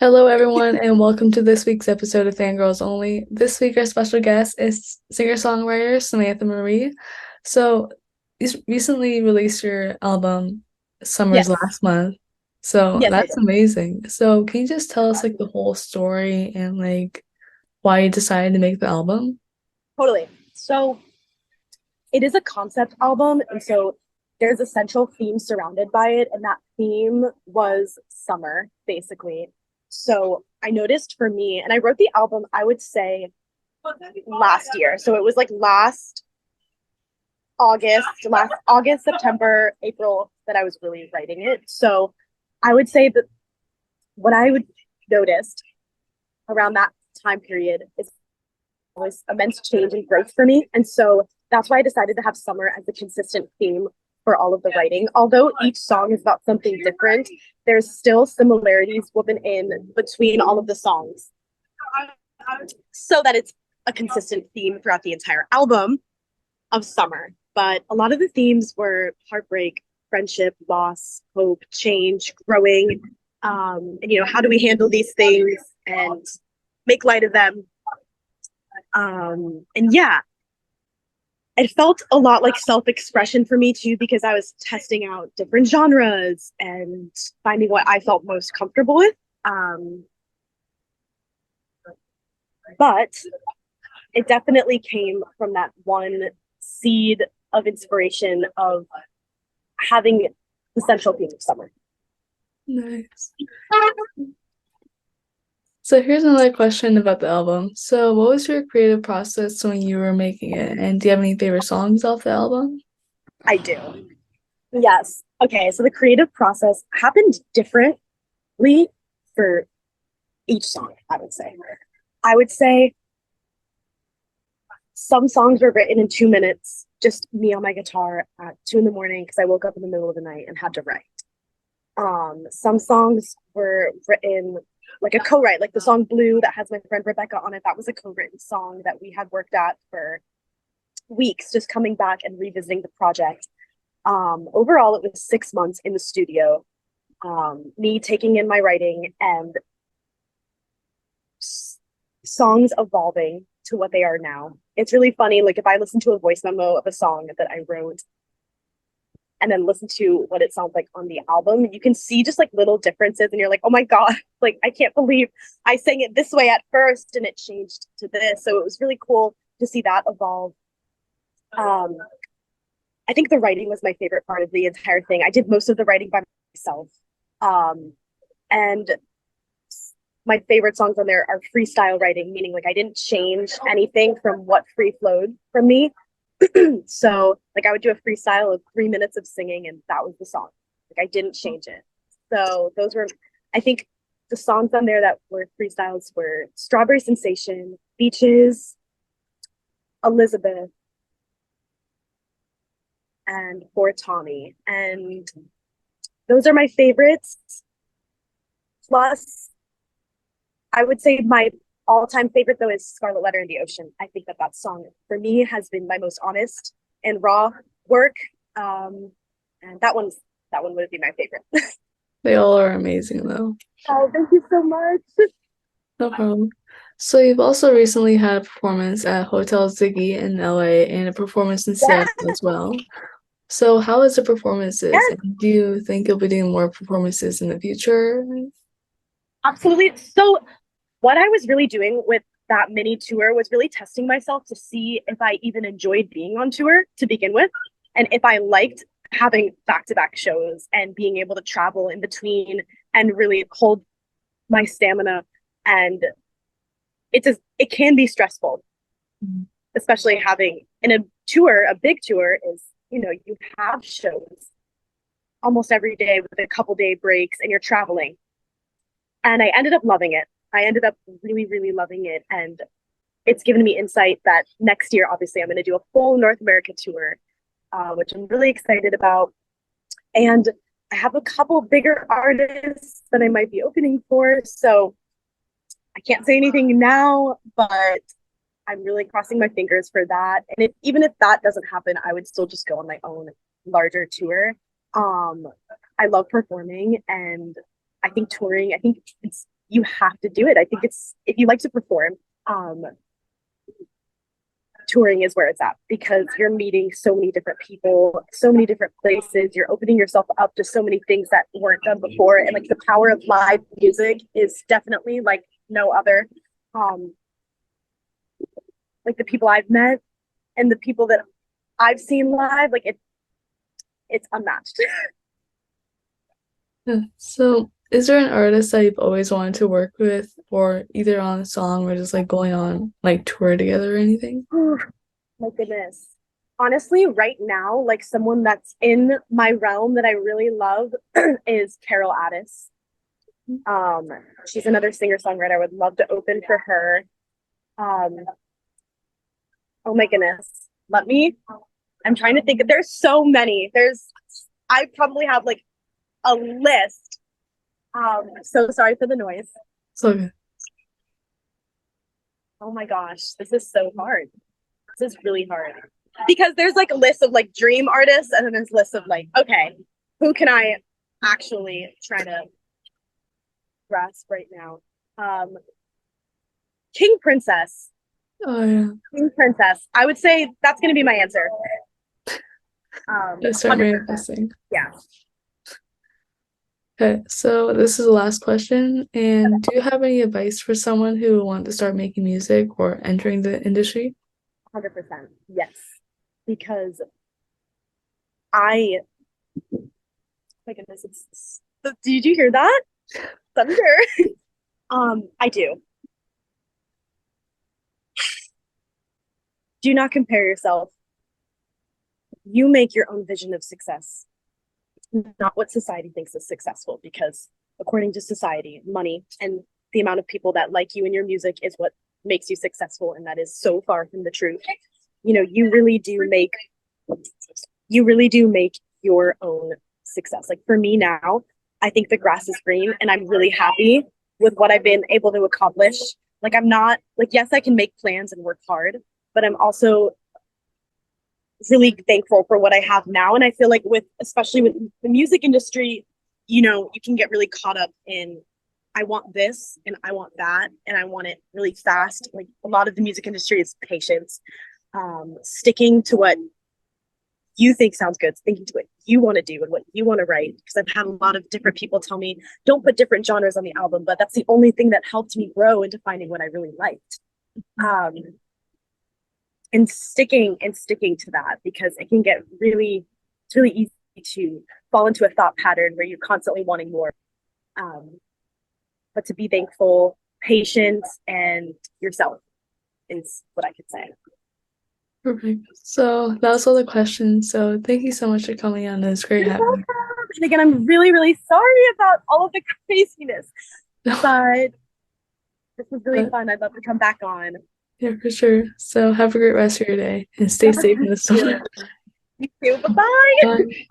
Hello, everyone, and welcome to this week's episode of Fangirls Only. This week, our special guest is singer-songwriter Samantha Marie. So, you recently released your album Summer's Yes. last month. So, Yes, I that's did. amazing. So, can you just tell us like the whole story and like why you decided to make the album? Totally. So it is a concept album, and so there's a central theme surrounded by it, and that theme was summer, basically. So I noticed for me, and I wrote the album, I would say last year. So it was like last August, September, April that I was really writing it. So I would say that what I would noticed around that time period is was immense change and growth for me. And so that's why I decided to have summer as a consistent theme for all of the writing. Although each song is about something different, there's still similarities woven in between all of the songs so that it's a consistent theme throughout the entire album of summer. But a lot of the themes were heartbreak, friendship, loss, hope, change, growing, and how do we handle these things and make light of them. And yeah, it felt a lot like self-expression for me too, because I was testing out different genres and finding what I felt most comfortable with. Um, but it definitely came from that one seed of inspiration of having the central theme of summer. Nice. So here's another question about the album. So what was your creative process when you were making it? And do you have any favorite songs off the album? I do. Yes. Okay. So the creative process happened differently for each song, I would say. I would say some songs were written in 2 minutes, just me on my guitar at 2 in the morning because I woke up in the middle of the night and had to write. Some songs were written like a co-write, like the song Blue that has my friend Rebecca on it. That was a co-written song that we had worked at for weeks, just coming back and revisiting the project. Overall, it was 6 months in the studio, me taking in my writing and songs evolving to what they are now. It's really funny. Like if I listen to a voice memo of a song that I wrote and then listen to what it sounds like on the album, you can see just like little differences and you're like, oh my God, like I can't believe I sang it this way at first and it changed to this. So it was really cool to see that evolve. Um, I think the writing was my favorite part of the entire thing. I did most of the writing by myself. Um, and my favorite songs on there are freestyle writing, meaning like I didn't change anything from what free flowed from me. So like I would do a freestyle of 3 minutes of singing and that was the song. Like I didn't change it. So those were, I think the songs on there that were freestyles were Strawberry Sensation, Beaches, Elizabeth, and For Tommy. And those are my favorites. Plus, I would say my all-time favorite though is Scarlet Letter in the Ocean. I think that that song for me has been my most honest and raw work. Um, and that one would be my favorite. They all are amazing though. Oh, thank you so much. No problem. So you've also recently had a performance at Hotel Ziggy in LA and a performance in Yeah, Seattle as well. So how is the performances? yes, And do you think you'll be doing more performances in the future? absolutely. So what I was really doing with that mini tour was really testing myself to see if I even enjoyed being on tour to begin with, and if I liked having back-to-back shows and being able to travel in between and really hold my stamina. And it can be stressful, especially having in a tour, a big tour is, you have shows almost every day with a couple day breaks and you're traveling. And I ended up loving it. I ended up really, really loving it. And it's given me insight that next year, obviously, I'm going to do a full North America tour, which I'm really excited about. And I have a couple bigger artists that I might be opening for. So I can't say anything now, but I'm really crossing my fingers for that. And even if that doesn't happen, I would still just go on my own larger tour. Um, I love performing and I think touring, I think it's you have to do it. I think it's, if you like to perform, um, touring is where it's at because you're meeting so many different people, so many different places. You're opening yourself up to so many things that weren't done before. And like the power of live music is definitely like no other. Um, like the people I've met and the people that I've seen live, like it's unmatched. Yeah. So, is there an artist that you've always wanted to work with, or either on a song or just like going on like tour together or anything? My goodness. Honestly, right now, like someone that's in my realm that I really love is Carol Addis. Um, she's another singer-songwriter. I would love to open for her. Um, oh my goodness. Let me, I'm trying to think. There's so many. I probably have like a list. So sorry for the noise. So good. Oh my gosh, this is so hard. This is really hard because there's like a list of like dream artists, and then there's a list of like, okay, who can I actually try to grasp right now? Um, King Princess. Oh yeah. King Princess. I would say that's gonna be my answer. Let's start 100%. manifesting. Yeah. Okay, so this is the last question. And do you have any advice for someone who wants to start making music or entering the industry? 100%. Yes. Because I, my goodness, did you hear that? Thunder. I do. Do not compare yourself. You make your own vision of success, not what society thinks is successful, because according to society, money and the amount of people that like you and your music is what makes you successful. And that is so far from the truth. You know, you really do make your own success. Like for me now, I think the grass is green and I'm really happy with what I've been able to accomplish. Like I'm not like, yes, I can make plans and work hard, but I'm also really thankful for what I have now. And I feel like especially with the music industry, you know, you can get really caught up in, I want this and I want that and I want it really fast. Like a lot of the music industry is patience, sticking to what you think sounds good, sticking to what you want to do and what you want to write. Because I've had a lot of different people tell me, don't put different genres on the album, but that's the only thing that helped me grow into finding what I really liked. Um, and sticking to that because it can get it's really easy to fall into a thought pattern where you're constantly wanting more. But to be thankful, patient, and yourself is what I could say. Perfect. So that was all the questions. So thank you so much for coming on. It was great You're having welcome. And again, I'm really, really sorry about all of the craziness, you. but this was really But fun. I'd love to come back on. yeah, for sure. So have a great rest of your day and stay safe in the storm. You too. Bye bye. Bye.